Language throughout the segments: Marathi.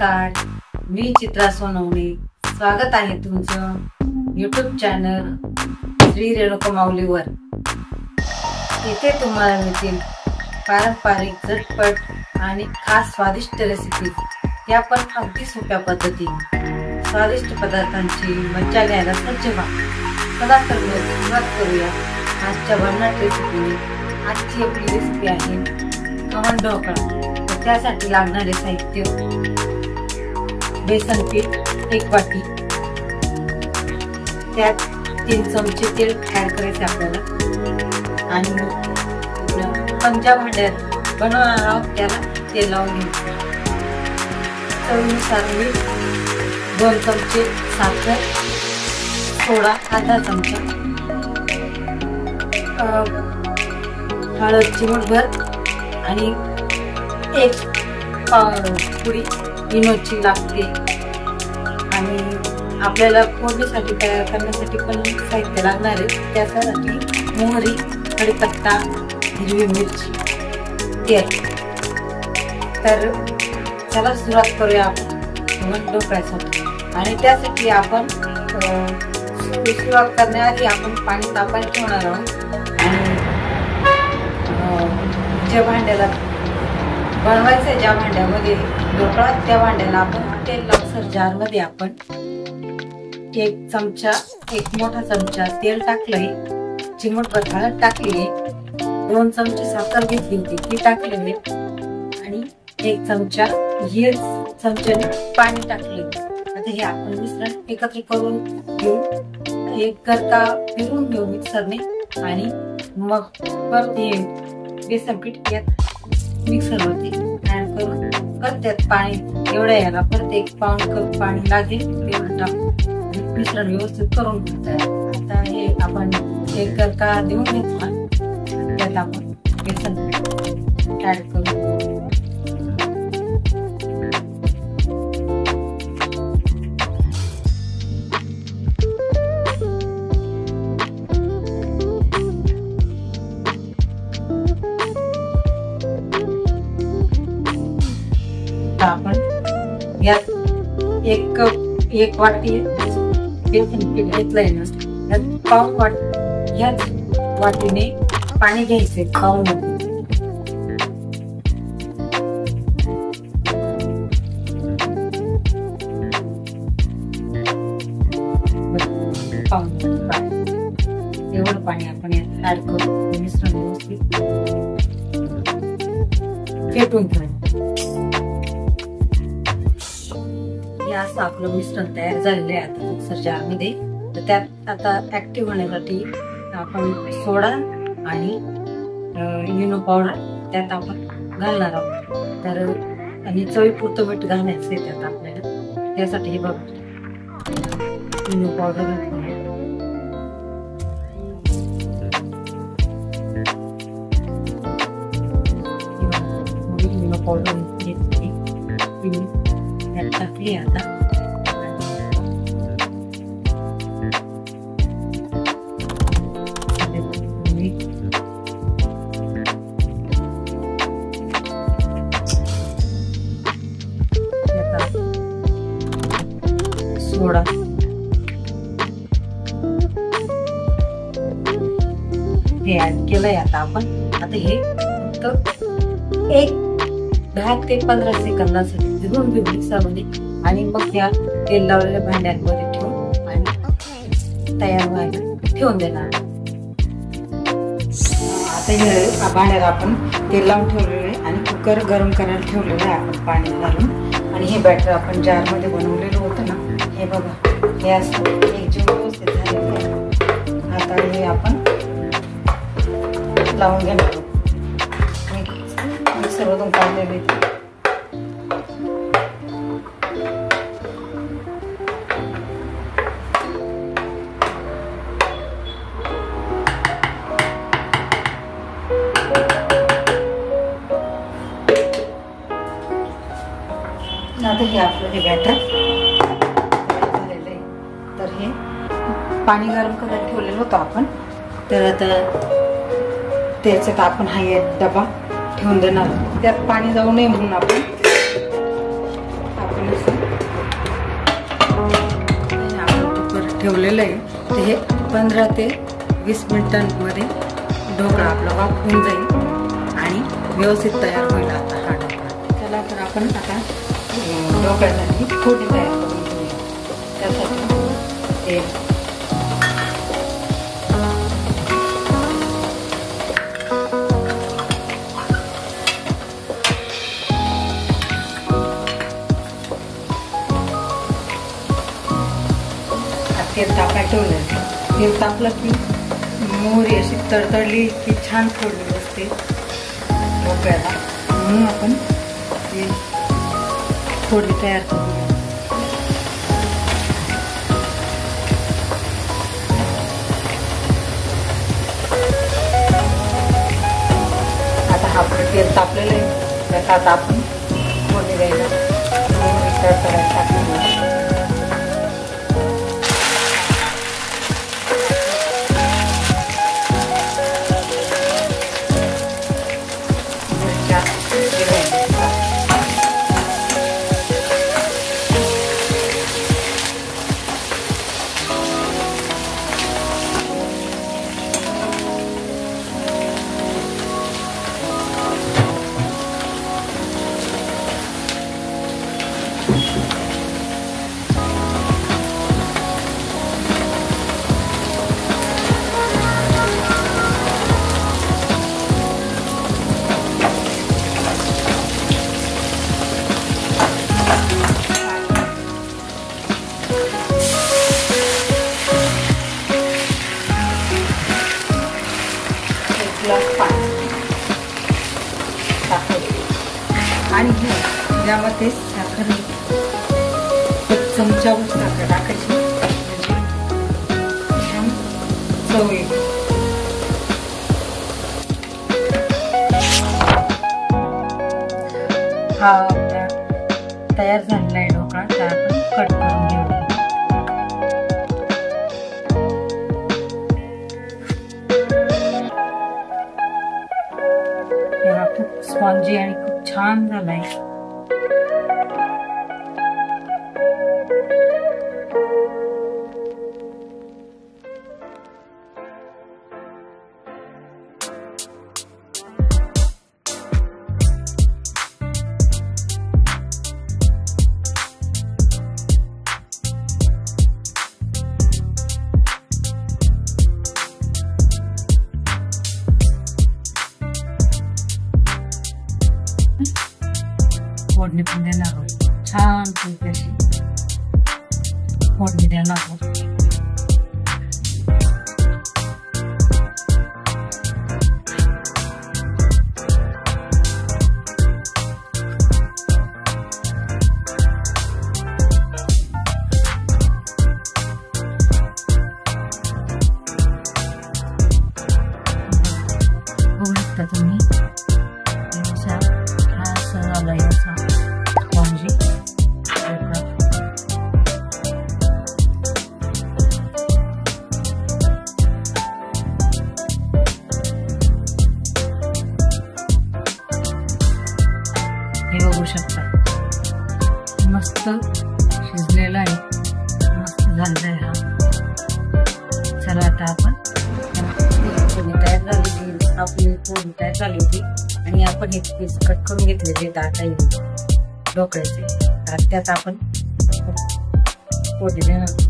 नमस्कार, मी चित्रा सोनवणे. स्वागत आहे तुमचं YouTube चॅनल श्री रेणुका माऊलीवर. इथे तुम्हाला मिळतील पारंपरिक, झटपट आणि खास स्वादिष्ट रेसिपी. या पण अगदी सोप्या पद्धतीने स्वादिष्ट पदार्थांची मज्जा घ्यायला सज्ज व्हा. चला तर सुरुवात करूया आजच्या भन्नाट रेसिपीने. आजची आपली रेसिपी आहे खमण ढोकळा. त्यासाठी लागणारे साहित्य: बेसन पीठ 1 वाटी, त्यात 3 चमचे तेल ऍड करायचे आपल्याला, आणि आपण ज्या भांड्यात बनवणार आहोत त्याला तेल लावून घ्यायचं. चवीनुसार मीठ 2 चमचे, साखर, सोडा अर्धा चमचा, हळद चिमूटभर आणि 1 पुडी इनोची लागते. आणि आपल्याला फोडणीसाठी तयार करण्यासाठी पण साहित्य लागणार आहे. त्यासाठी मोहरी, कढीपत्ता, हिरवी मिरची, तेल. तर चला सुरुवात करूया आपण ढोकळ्यासाठी. आणि त्यासाठी आपण सुरुवात करण्याआधी आपण पाणी तापायला ठेवणार आहोत. आणि ज्या भांड्याला बनवायचं आहे, ज्या भांड्यामध्ये ढोकळा, त्या भांड्याला आपण तेल लावसर जारमध्ये आपण 1 चमचा, 1 मोठा चमचा तेल टाकलंय, चिमूटभर हळद टाकली, 2 चमचे साखर घेतली होती ती टाकली, आणि 1 चमचा चमच्याने पाणी टाकले. आता हे आपण मिश्रण एकत्र करून घेऊ, एक करता फिरून घेऊ मिक्सरने, आणि मग परत हे बेसन पीठ यात मिक्सरवरती ऍड करून त्यात पाणी एवढ्या याला परत 1 पाऊंड कप पाणी लागेल तेवढं टाकून मिश्रण व्यवस्थित करून घेतात. आता हे आपण एक करता देऊन घेतला, त्यात आपण बेसन पीठ ऍड करू. आपण यात 1 वाटी बेसन पीठ घेतलंय ना, यात पाऊण वाटी याच वाटीने पाणी घ्यायचे. पाऊण एवढं पाणी आपण यात ऍड करू. मिश्रण व्यवस्थित फेटून ठेवायचं. असं आपलं मिश्रण तयार झालेलं आहे आता मिक्सर जारमध्ये. तर त्यात आता ऍक्टिव्ह होण्यासाठी आपण सोडा आणि इनो पावडर त्यात आपण घालणार आहोत. तर आणि चवीपुरतं मीठ घालायचं आहे त्यात आपल्याला. त्यासाठी हे बघा इनो पावडर घालतो. इनो पावडर घेतली टाकली. आता सोडा, हे ऍड केलंय आता आपण. आता हे फक्त 10 ते 15 सेकंदासाठी भिजवून घेऊ मिक्सरमध्ये, आणि मग त्या तेल लावलेल्या भांड्यांमध्ये ठेवून आणि तयार व्हायला ठेवून देणार. आता हे भांड्याला आपण तेल लावून ठेवलेलं आहे आणि कुकर गरम करायला ठेवलेलं आहे आपण पाणी घालून. आणि हे बॅटर आपण जारमध्ये बनवलेलं होतं ना, हे बघा हे असं एकजीव व्यवस्थित झालेलं आहे. आता हे आपण लावून घेणार. मिक्सरमधून काढलेले आता हे आपलं हे बॅटर झालेलं आहे. तर हे पाणी गरम करायला ठेवलेलं होतं आपण. तर आता त्याच्यात आपण हा एक डबा ठेवून देणार. त्यात पाणी जाऊ नये म्हणून आपण ठेवलेलं आहे. तर हे 15 ते 20 मिनिटांमध्ये ढोकळा आपला वाफून जाईल आणि व्यवस्थित तयार होईल आता हा ढोकळा. चला तर आपण आता ढोकळ्यासाठी फोडणी तयार करून घेऊया. त्यासाठी तेल, तेल तापायला ठेवलं. तेल तापलं की मोहरी अशी तडतडली की छान फोडणी बसते ढोकळ्याला. म्हणून आपण ही फोडणी तयार करूया. आता हा आपलं तेल तापलेलं आहे. त्यात आता आपण फोडणी द्यायला मोहरी तडतडायला टाकून आणि यामध्ये साखर चमचावर साखर टाकायची छान चव येईल. हा आपला तयार झालेला आहे ढोकळा. तर आपण कट करून घेऊया. खूप स्पॉन्जी आणि खूप छान झालाय. फोडणी पण देणार आहोत. छान पैकी फोडणी देणार आहोत. बघू शकता तुम्ही हे बघू शकता. मस्त शिजलेला आहे. मस्त झालेला आहे हा. चला आता आपण तयार झाली. आपली पोळी तयार झाली होती आणि आपण हे पीस कट करून घेतलेले आता ढोकळ्याचे. तर त्यात आपण फोडणी देणार.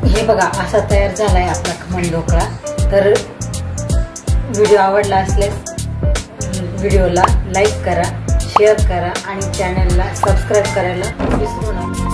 हे बघा असा तयार झालाय आपला खमण ढोकळा। तर व्हिडिओ आवडला असल्यास व्हिडिओला लाईक करा, शेअर करा आणि चॅनलला सबस्क्राईब करायला विसरू नका।